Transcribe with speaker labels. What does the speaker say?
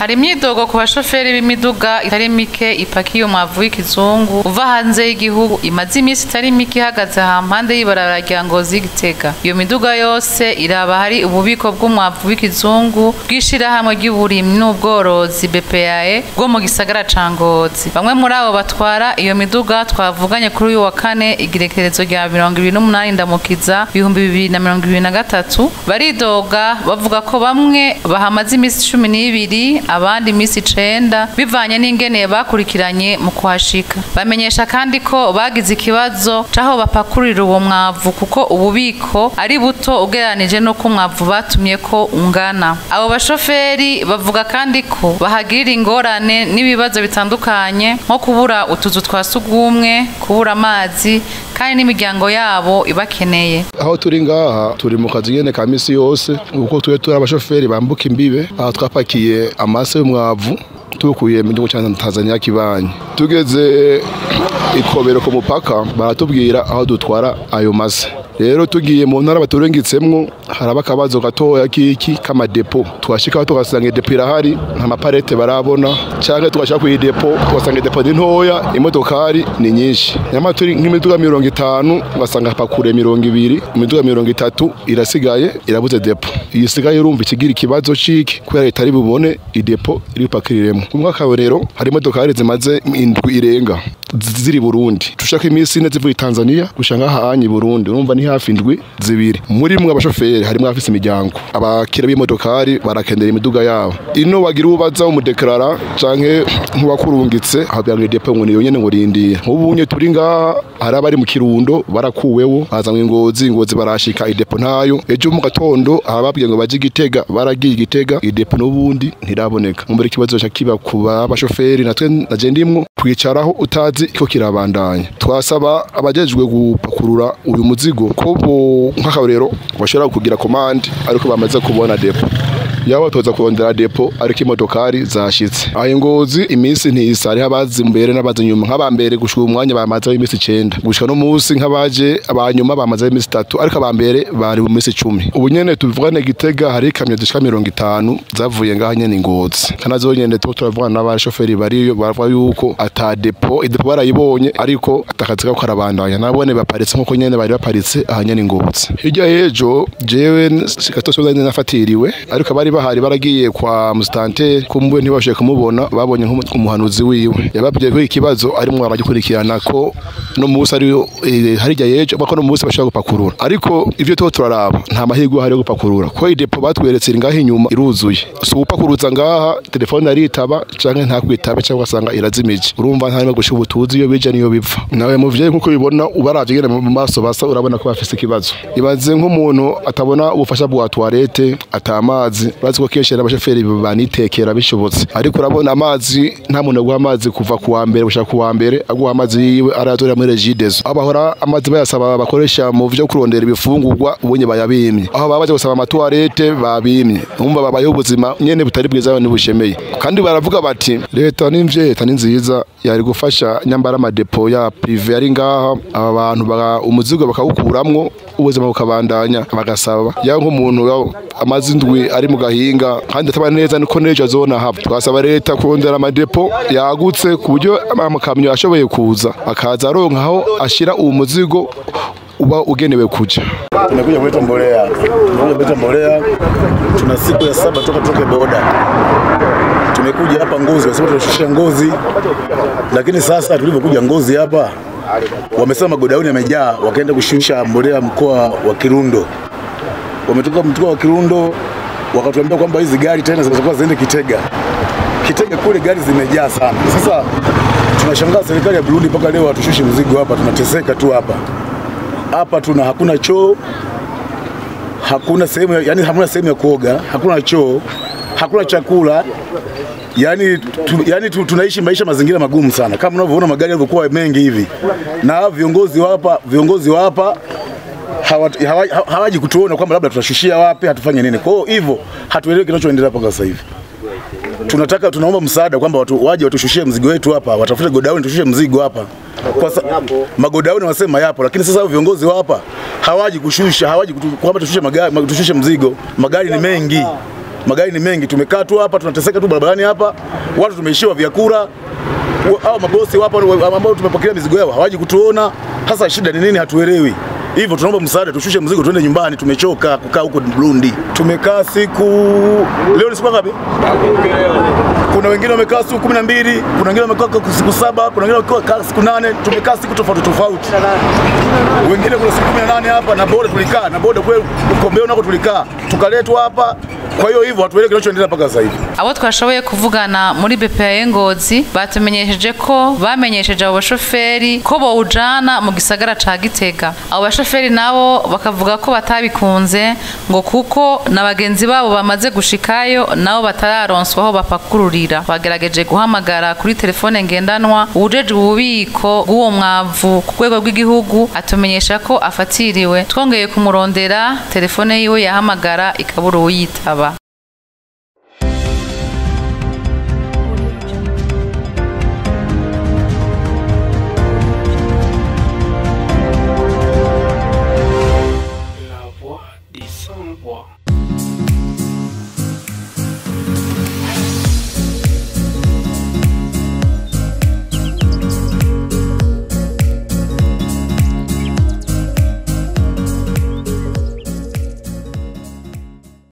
Speaker 1: Hari imyidogo ku bashoferi b'imiduga itari mike ipakiye umwavu w'ikizungu uva hanze y'igihugu imaze iminsi itari mike ihagaze hampande y'ibarabara rya Ngozi Gitega. Iyo miduga yose iraba hari ububiko bw'umwavu w'ikizungu bw'ishirahamwe ry'uburimyi n'ubworozi BPAE bwo mu gisagara ca Ngozi. Bamwe muri abo batwara iyo miduga twavuganye kuri uyu wa kane igerekerezo rya 28 ndamukiza 2023 baridoga bavuga ko bamwe bahamaze iminsi 12 abandi iminsi 9 bivanye n'ingene bakurikiranye mu kuhashika. Bamenyesha kandi ko bagize ikibazo caho bapakurira uwo mwavu kuko ububiko ari buto ugereranije no ku mwavu batumye ko ungana. Abo bashoferi bavuga kandi ko bahagirira ingorane n'ibibazo bitandukanye nko kubura utuzu twa sugumwe, kubura amazi kandi n'imiryango yabo ibakeneye.
Speaker 2: Aho turi ngaha turi mu kazi nyene ka misi yose uko turi abashoferi bambuka imbibe aho twapakiye amase y'umwavu tukuye mu gihugu cya Tanzania kibanye. Tugeze ikobero ku mupaka baratubwira aho dutwara ayo mase. Rero tugiye mu ntara baturengitsemwo haraba akabazo gatoya kiki kama depo twashika tugasanga depo irahari nta maparete barabona cyangwa tugashaka ku depo tugasanga depo ni ntoya imodokari ni nyinshi nyama turi nk'imiduga 50 ugasanga hapakure 200 imiduga 30 irasigaye irabuze depo isigaye urumva ikigira ikibazo ciki kubera itari bubone idepo iri pakiriremo umwaka rero hari imodokari zimaze indwi irenga ziri Burundi tushaka imisi ine zivuye Tanzania gushanga haanyi Burundi urumva ni hafi indwi zibiri muri mwe abashoferi harimo afise imiryango abakira b'imodokari barakendera imiduga yabo ino wagira ubaza umudeklara canke nkubakurungitse habyange depo ngo niyo nyene ngo rindiye ubunye turi ngaha harabari mu Kirundo barakuwewo bazamwe Ngozi barashika idepo ntayo ejo mu gatondo ababwiye ngo baje Gitega baragiye Gitega idepo n'ubundi ntiraboneka mumbere kibazo cyakiba kuba abashoferi natwe naje ndimwo kwicaraho utazi iko kirabandanya twasaba abajejwe gupakurura uyu muzigo ko nk'akarero bashobora kugira commande ariko bamaze kubona depo yaho toza kurondera depo ariko imodokari zashitse aho Ngozi iminsi ntisari habazi mbere n'abazi nyuma nk'abambere gushika umwanya bamaze iminsi 9 gushika no munsi nk'abaje abanyuma bamaze iminsi 3 ariko abambere bari mu minsi 10 ubu nyene tuvugane Gitega hari kamyo zishika 50 zavuye ngaha nyene Ngozi kanazo nyene turavugana n'abashoferi bariyo bavuga yuko ata depo idepo barayibonye ariko atakazi ko karabandanya nabone baparitse nkuko nyene bari baparitse aha nyene Ngozi hirya hejo jewe sikatosoza nafatiriwe ariko bari bahari baragiye kwa mustante kumbuye ntibashe kumubona babonye nk'umuhanuzi wiwe yababwiye ko ikibazo ari mwe abagikurikirana ko no musi ari harija yejo bako no musi bashaka gupakurura ariko ivyo to turaraba nta mahirwe hari yo gupakurura ko idepo batweretse ngaho inyuma iruzuye so upakuruza ngaha telefone aritaba canke nta kwitaba cyangwa asanga irazimije urumva nta no gushuba utuzi iyo bija niyo bipfa nawe muvye nkuko bibona ubaravye ngene mu maso basa urabona ko bafise ikibazo ibaze nk'umuntu atabona ubufasha bwa toilette atamazi baziko keshe n'abashoferi banitekera bishobotse ariko urabona amazi nta muntu guha amazi kuva kuwa mbere gushaka kuwa mbere aguha amazi yiwe aratorera muri regidezo abahora amazi bayasaba bakoresha mu byo kurondera ibifungurwa ubonye bayabimye aho babaje gusaba amatoilette babimye umva babaye ubuzima nyene butari bwiza n'ubushemeye kandi baravuga bati leta n'imvyeta ninziza yari gufasha nyambara amadepo ya privé ari ngaha aba bantu umuzigo bakawukuramwo ubuzima bukabandanya bagasaba ya nk'umuntu amazi ndwi ari mu gahinga kandi atabana neza niko nejo azona haba twasaba leta kurondera amadepo yagutse ku buryo amakamyo ashoboye kuza akaza aronka aho ashira uwo muzigo uba ugenewe kuja.
Speaker 3: Tumekuja kuleta mbolea tuna siku ya 7 toka boda tumekuja hapa Ngozi kwa sababu tunashusha Ngozi lakini sasa tulipokuja Ngozi hapa wamesema magodauni yamejaa wakaenda kushusha mbolea mkoa wa Kirundo wametoka mkoa wa Kirundo wakatuambia kwamba hizi gari tena zinazokuwa ziende Gitega kule gari zimejaa sana sasa tunashangaa serikali ya Burundi mpaka leo hatushushe mzigo hapa tunateseka tu hapa tuna hakuna choo hakuna sehemu yani hamna sehemu ya kuoga hakuna choo hakuna chakula yani tunaishi maisha mazingira magumu sana kama unavyoona magari yalivyokuwa mengi hivi na viongozi wa hapa hawaji kutuona kwamba labda tunashushia wapi hatufanye nini kwa hivyo hatuelewi kinachoendelea hapa sasa hivi tunaomba msaada kwamba watu waje watushushie mzigo wetu hapa watafute godown tushushe mzigo hapa kwa magodown wanasema yapo lakini sasa viongozi wa hapa hawaji kushusha kwamba tushushe magari tushushe mzigo magari ni mengi magari ni mengi, tumekaa tu hapa tunateseka tu barabarani hapa, watu tumeishiwa vyakula, hao mabosi wapo ambao tumepokea mizigo yao hawaji kutuona. Hasa shida ni nini hatuelewi. Hivyo tunaomba msaada, tushushe mzigo tuende nyumbani, tumechoka kukaa huko Burundi. Tumekaa siku leo ni siku ngapi? Kuna wengine wamekaa siku 12, kuna wengine wamekaa siku 7, kuna wengine wamekaa siku 8, tumekaa siku tofauti. Wengine kuna siku 18 hapa na boda tulikaa, na boda kwa Kombeo nako tulikaa. Tukaletwa hapa. Kwa hiyo hivyo hatuelewi kinachoendelea mpaka sasa hivi.
Speaker 1: Abo twashoboye kuvugana muri BPA Ngozi batumenyesheje ko bamenyesheje abo bashoferi ko bawujana mu gisagara ca Gitega. Abo bashoferi nabo bakavuga ko batabikunze ngo kuko nabagenzi babo bamaze gushikayo nabo batararonswa aho bapakururira. Bagerageje guhamagara kuri telefone ngendanwa ujeje ububiko bw'uwo mwavu ku rwego rw'igihugu atumenyesha ko afatiriwe. Twongeye kumurondera telefone yiwe yahamagara ikabura uyitaba.